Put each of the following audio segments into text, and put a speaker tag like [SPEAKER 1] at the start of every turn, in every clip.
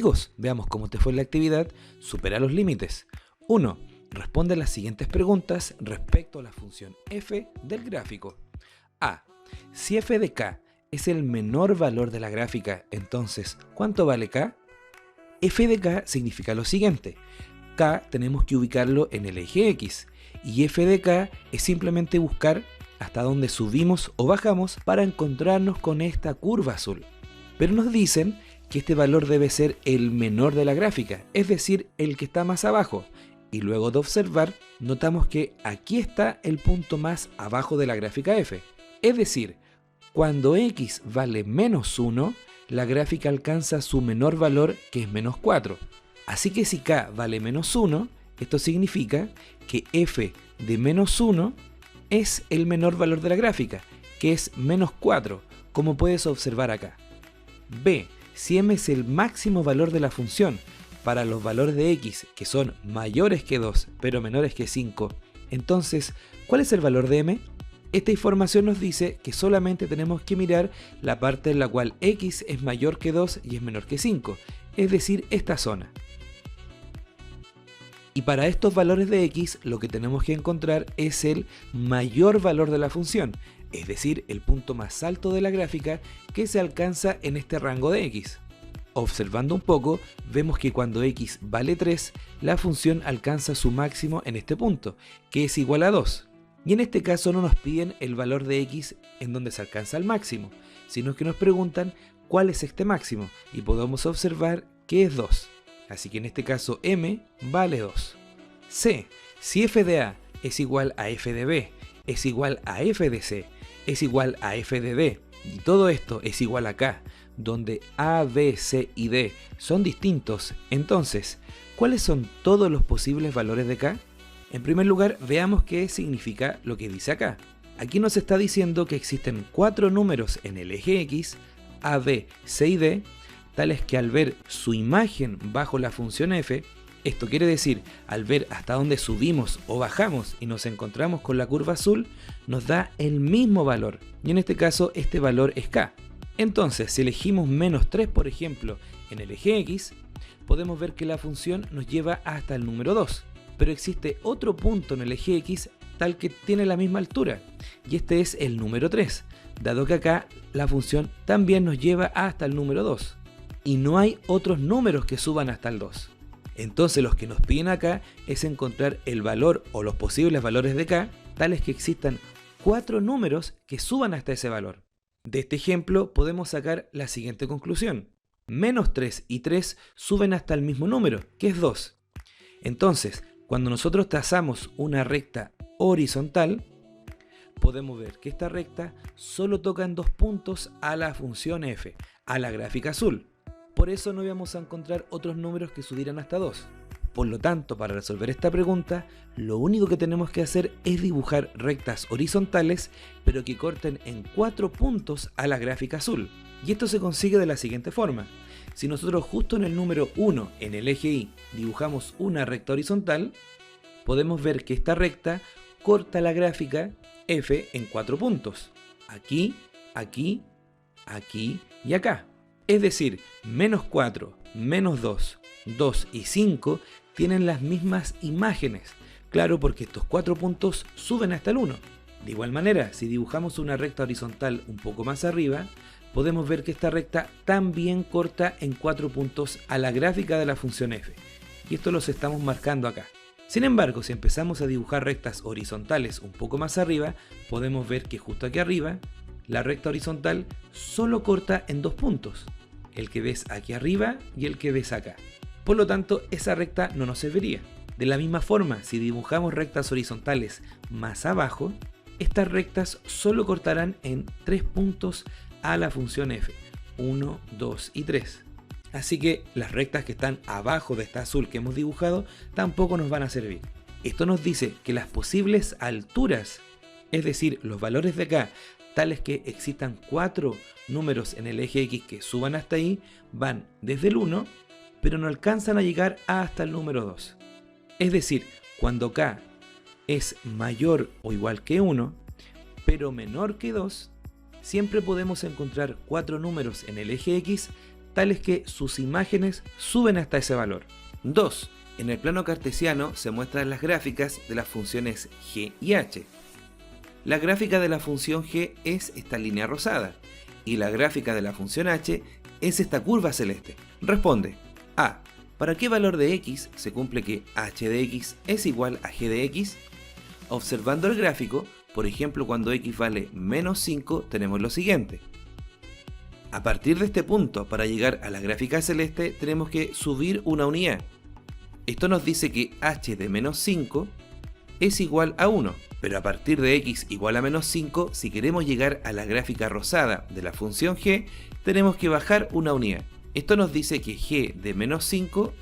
[SPEAKER 1] amigos, veamos cómo te fue en la actividad. Supera los límites. 1. Responde las siguientes preguntas respecto a la función f del gráfico. A. Si f de k es el menor valor de la gráfica, entonces, ¿cuánto vale k? F de k significa lo siguiente. K tenemos que ubicarlo en el eje X y f de k es simplemente buscar hasta dónde subimos o bajamos para encontrarnos con esta curva azul. Pero nos dicen que este valor debe ser el menor de la gráfica, es decir, el que está más abajo. Y luego de observar, notamos que aquí está el punto más abajo de la gráfica f. Es decir, cuando x vale menos 1, la gráfica alcanza su menor valor, que es menos 4. Así que si k vale menos 1, esto significa que f de menos 1 es el menor valor de la gráfica, que es menos 4, como puedes observar acá. B. Si m es el máximo valor de la función para los valores de x que son mayores que 2 pero menores que 5, entonces, ¿cuál es el valor de m? Esta información nos dice que solamente tenemos que mirar la parte en la cual x es mayor que 2 y es menor que 5, es decir, esta zona. Y para estos valores de x lo que tenemos que encontrar es el mayor valor de la función, es decir, el punto más alto de la gráfica que se alcanza en este rango de x. Observando un poco, vemos que cuando x vale 3, la función alcanza su máximo en este punto, que es igual a 2. Y en este caso no nos piden el valor de x en donde se alcanza el máximo, sino que nos preguntan cuál es este máximo, y podemos observar que es 2. Así que en este caso m vale 2. C. Si f de a es igual a f de b, es igual a f de c, es igual a f de d, y todo esto es igual a k, donde a, b, c y d son distintos, entonces, ¿cuáles son todos los posibles valores de k? En primer lugar, veamos qué significa lo que dice acá. Aquí nos está diciendo que existen 4 números en el eje X, a, b, c y d, tales que al ver su imagen bajo la función f, esto quiere decir, al ver hasta dónde subimos o bajamos y nos encontramos con la curva azul, nos da el mismo valor, y en este caso este valor es k. Entonces, si elegimos menos 3, por ejemplo, en el eje X, podemos ver que la función nos lleva hasta el número 2. Pero existe otro punto en el eje X tal que tiene la misma altura, y este es el número 3, dado que acá la función también nos lleva hasta el número 2. Y no hay otros números que suban hasta el 2. Entonces los que nos piden acá es encontrar el valor o los posibles valores de k, tales que existan 4 números que suban hasta ese valor. De este ejemplo podemos sacar la siguiente conclusión. Menos 3 y 3 suben hasta el mismo número, que es 2. Entonces, cuando nosotros trazamos una recta horizontal, podemos ver que esta recta solo toca en 2 puntos a la función f, a la gráfica azul. Por eso no vamos a encontrar otros números que subieran hasta 2. Por lo tanto, para resolver esta pregunta, lo único que tenemos que hacer es dibujar rectas horizontales, pero que corten en 4 puntos a la gráfica azul. Y esto se consigue de la siguiente forma. Si nosotros justo en el número 1, en el eje Y, dibujamos una recta horizontal, podemos ver que esta recta corta la gráfica f en 4 puntos. Aquí, aquí, aquí y acá. Es decir, menos 4, menos 2, 2 y 5 tienen las mismas imágenes. Claro, porque estos 4 puntos suben hasta el 1. De igual manera, si dibujamos una recta horizontal un poco más arriba, podemos ver que esta recta también corta en 4 puntos a la gráfica de la función f. Y esto los estamos marcando acá. Sin embargo, si empezamos a dibujar rectas horizontales un poco más arriba, podemos ver que justo aquí arriba, la recta horizontal solo corta en 2 puntos. El que ves aquí arriba y el que ves acá. Por lo tanto, esa recta no nos serviría. De la misma forma, si dibujamos rectas horizontales más abajo, estas rectas solo cortarán en 3 puntos a la función f, 1, 2 y 3. Así que las rectas que están abajo de esta azul que hemos dibujado tampoco nos van a servir. Esto nos dice que las posibles alturas, es decir, los valores de acá, tales que existan 4 números en el eje X que suban hasta ahí, van desde el 1, pero no alcanzan a llegar hasta el número 2. Es decir, cuando k es mayor o igual que 1, pero menor que 2, siempre podemos encontrar 4 números en el eje X tales que sus imágenes suben hasta ese valor. 2. En el plano cartesiano se muestran las gráficas de las funciones g y h. La gráfica de la función g es esta línea rosada y la gráfica de la función h es esta curva celeste. Responde: A. ¿Para qué valor de x se cumple que h de x es igual a g de x? Observando el gráfico, por ejemplo, cuando x vale menos 5, tenemos lo siguiente. A partir de este punto, para llegar a la gráfica celeste, tenemos que subir una unidad. Esto nos dice que h de menos 5 es igual a 1, pero a partir de x igual a menos 5, si queremos llegar a la gráfica rosada de la función g, tenemos que bajar una unidad. Esto nos dice que g de menos 5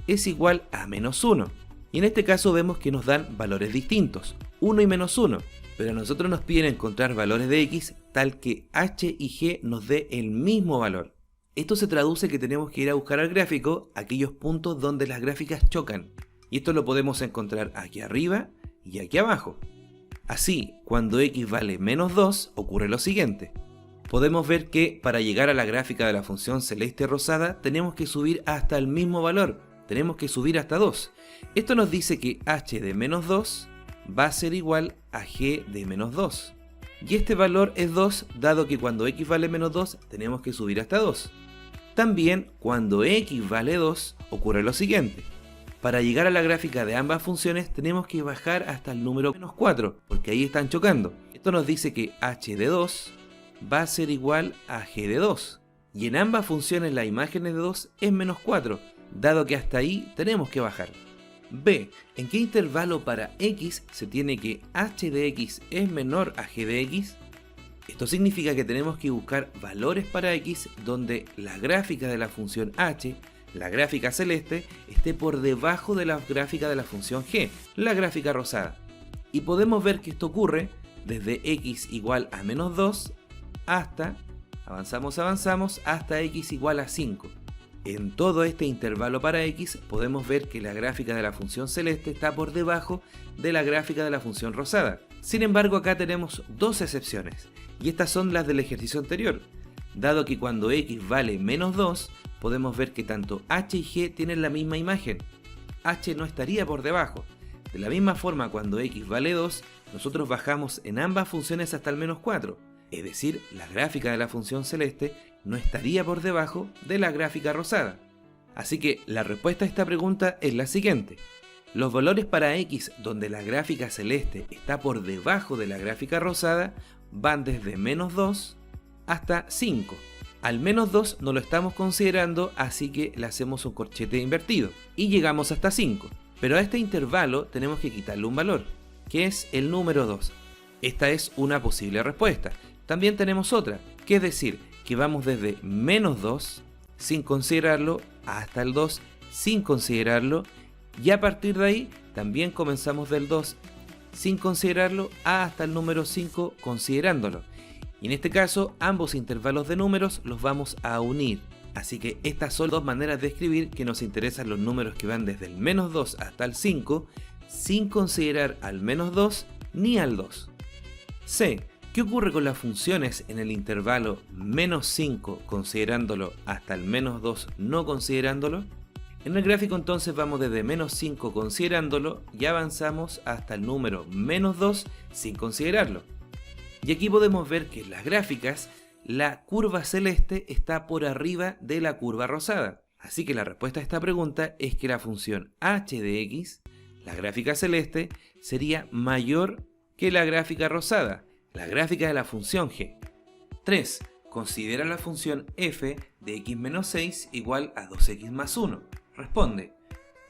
[SPEAKER 1] es igual a menos 1. Y en este caso vemos que nos dan valores distintos, 1 y menos 1. Pero a nosotros nos piden encontrar valores de x tal que h y g nos dé el mismo valor. Esto se traduce que tenemos que ir a buscar al gráfico aquellos puntos donde las gráficas chocan. Y esto lo podemos encontrar aquí arriba y aquí abajo. Así, cuando x vale menos 2, ocurre lo siguiente. Podemos ver que para llegar a la gráfica de la función celeste rosada tenemos que subir hasta el mismo valor. Tenemos que subir hasta 2. Esto nos dice que h de menos 2 va a ser igual a g de menos 2. Y este valor es 2, dado que cuando x vale menos 2 tenemos que subir hasta 2. También cuando x vale 2 ocurre lo siguiente. Para llegar a la gráfica de ambas funciones tenemos que bajar hasta el número menos 4, porque ahí están chocando. Esto nos dice que h de 2 va a ser igual a g de 2. Y en ambas funciones la imagen de 2 es menos 4, dado que hasta ahí tenemos que bajar. B. ¿En qué intervalo para x se tiene que h de x es menor a g de x? Esto significa que tenemos que buscar valores para x donde la gráfica de la función h, la gráfica celeste, esté por debajo de la gráfica de la función g, la gráfica rosada. Y podemos ver que esto ocurre desde x igual a menos 2 hasta, avanzamos, hasta x igual a 5. En todo este intervalo para x podemos ver que la gráfica de la función celeste está por debajo de la gráfica de la función rosada. Sin embargo, acá tenemos dos excepciones, y estas son las del ejercicio anterior. Dado que cuando x vale menos 2, podemos ver que tanto h y g tienen la misma imagen. h no estaría por debajo. De la misma forma, cuando x vale 2, nosotros bajamos en ambas funciones hasta el menos 4. Es decir, la gráfica de la función celeste no estaría por debajo de la gráfica rosada. Así que la respuesta a esta pregunta es la siguiente. Los valores para x donde la gráfica celeste está por debajo de la gráfica rosada van desde menos 2 hasta 5. Al menos 2 no lo estamos considerando, así que le hacemos un corchete invertido y llegamos hasta 5. Pero a este intervalo tenemos que quitarle un valor, que es el número 2. Esta es una posible respuesta. También tenemos otra, que es decir, que vamos desde menos 2 sin considerarlo hasta el 2 sin considerarlo, y a partir de ahí también comenzamos del 2 sin considerarlo hasta el número 5 considerándolo. Y en este caso ambos intervalos de números los vamos a unir. Así que estas son dos maneras de escribir que nos interesan los números que van desde el menos 2 hasta el 5 sin considerar al menos 2 ni al 2. C. ¿Qué ocurre con las funciones en el intervalo menos 5 considerándolo hasta el menos 2 no considerándolo? En el gráfico entonces vamos desde menos 5 considerándolo y avanzamos hasta el número menos 2 sin considerarlo. Y aquí podemos ver que en las gráficas la curva celeste está por arriba de la curva rosada. Así que la respuesta a esta pregunta es que la función h de x, la gráfica celeste, sería mayor que la gráfica rosada, la gráfica de la función g. 3. Considera la función f de x menos 6 igual a 2x más 1. Responde.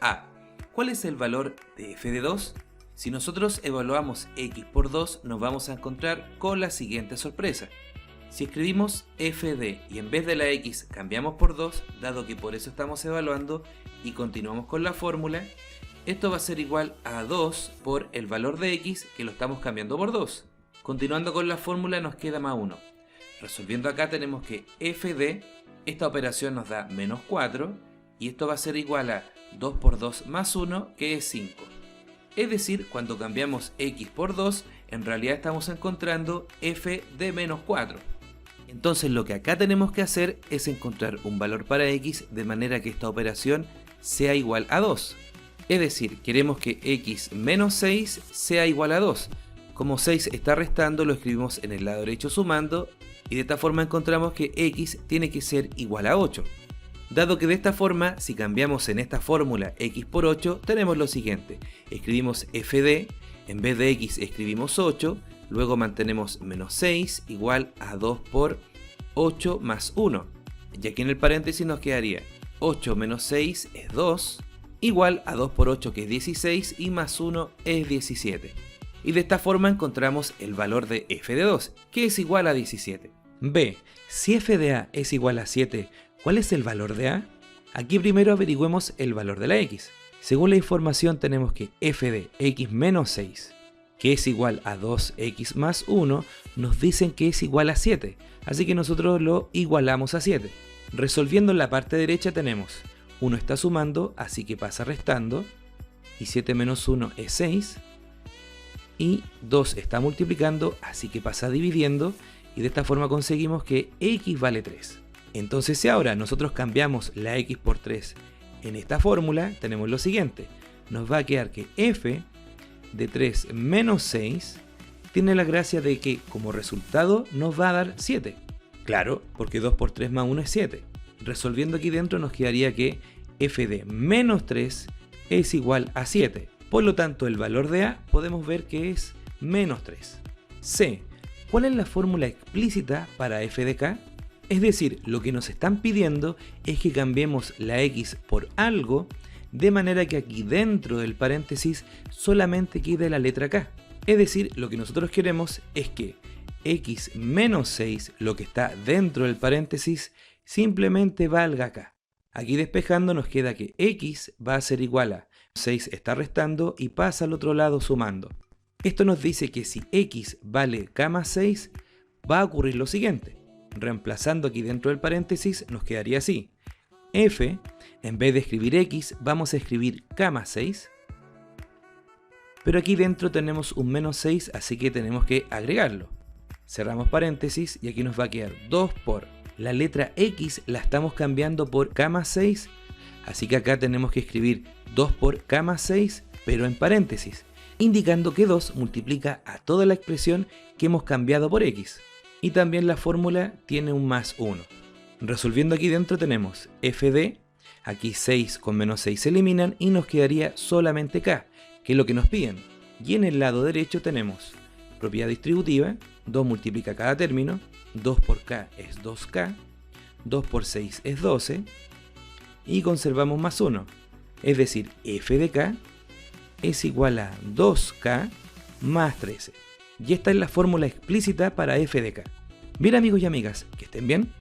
[SPEAKER 1] A. ¿Cuál es el valor de f de 2? Si nosotros evaluamos x por 2, nos vamos a encontrar con la siguiente sorpresa. Si escribimos f de y en vez de la x cambiamos por 2, dado que por eso estamos evaluando, y continuamos con la fórmula, esto va a ser igual a 2 por el valor de x que lo estamos cambiando por 2. Continuando con la fórmula nos queda más 1. Resolviendo acá tenemos que f de, esta operación nos da menos 4, y esto va a ser igual a 2 por 2 más 1, que es 5. Es decir, cuando cambiamos x por 2, en realidad estamos encontrando f de menos 4. Entonces lo que acá tenemos que hacer es encontrar un valor para x de manera que esta operación sea igual a 2. Es decir, queremos que x menos 6 sea igual a 2. Como 6 está restando, lo escribimos en el lado derecho sumando, y de esta forma encontramos que x tiene que ser igual a 8. Dado que de esta forma, si cambiamos en esta fórmula x por 8, tenemos lo siguiente. Escribimos f de, en vez de x escribimos 8, luego mantenemos menos 6 igual a 2 por 8 más 1. Y aquí en el paréntesis nos quedaría 8 menos 6 es 2, igual a 2 por 8 que es 16 y más 1 es 17. Y de esta forma encontramos el valor de f de 2, que es igual a 17. B. Si f de a es igual a 7, ¿cuál es el valor de a? Aquí primero averigüemos el valor de la x. Según la información tenemos que f de x menos 6, que es igual a 2x más 1, nos dicen que es igual a 7, así que nosotros lo igualamos a 7. Resolviendo en la parte derecha tenemos 1 está sumando, así que pasa restando, y 7 menos 1 es 6, y 2 está multiplicando, así que pasa dividiendo, y de esta forma conseguimos que x vale 3. Entonces si ahora nosotros cambiamos la x por 3 en esta fórmula, tenemos lo siguiente. Nos va a quedar que f de 3 menos 6 tiene la gracia de que como resultado nos va a dar 7. Claro, porque 2 por 3 más 1 es 7. Resolviendo aquí dentro nos quedaría que f de menos 3 es igual a 7. Por lo tanto, el valor de a podemos ver que es menos 3. C. ¿Cuál es la fórmula explícita para f de k? Es decir, lo que nos están pidiendo es que cambiemos la x por algo de manera que aquí dentro del paréntesis solamente quede la letra k. Es decir, lo que nosotros queremos es que x menos 6, lo que está dentro del paréntesis, simplemente valga k. Aquí despejando nos queda que x va a ser igual a 6 está restando y pasa al otro lado sumando. Esto nos dice que si x vale k más 6, va a ocurrir lo siguiente. Reemplazando aquí dentro del paréntesis nos quedaría así. F, en vez de escribir x, vamos a escribir k más 6. Pero aquí dentro tenemos un menos 6, así que tenemos que agregarlo. Cerramos paréntesis y aquí nos va a quedar 2 por la letra x la estamos cambiando por k más 6, así que acá tenemos que escribir 2 por k más 6, pero en paréntesis, indicando que 2 multiplica a toda la expresión que hemos cambiado por x. Y también la fórmula tiene un más 1. Resolviendo aquí dentro tenemos f de, aquí 6 con menos 6 se eliminan y nos quedaría solamente k, que es lo que nos piden. Y en el lado derecho tenemos propiedad distributiva, 2 multiplica cada término, 2 por k es 2k, 2 por 6 es 12, y conservamos más 1. Es decir, f de k es igual a 2k más 13. Y esta es la fórmula explícita para f de k. Bien amigos y amigas, que estén bien.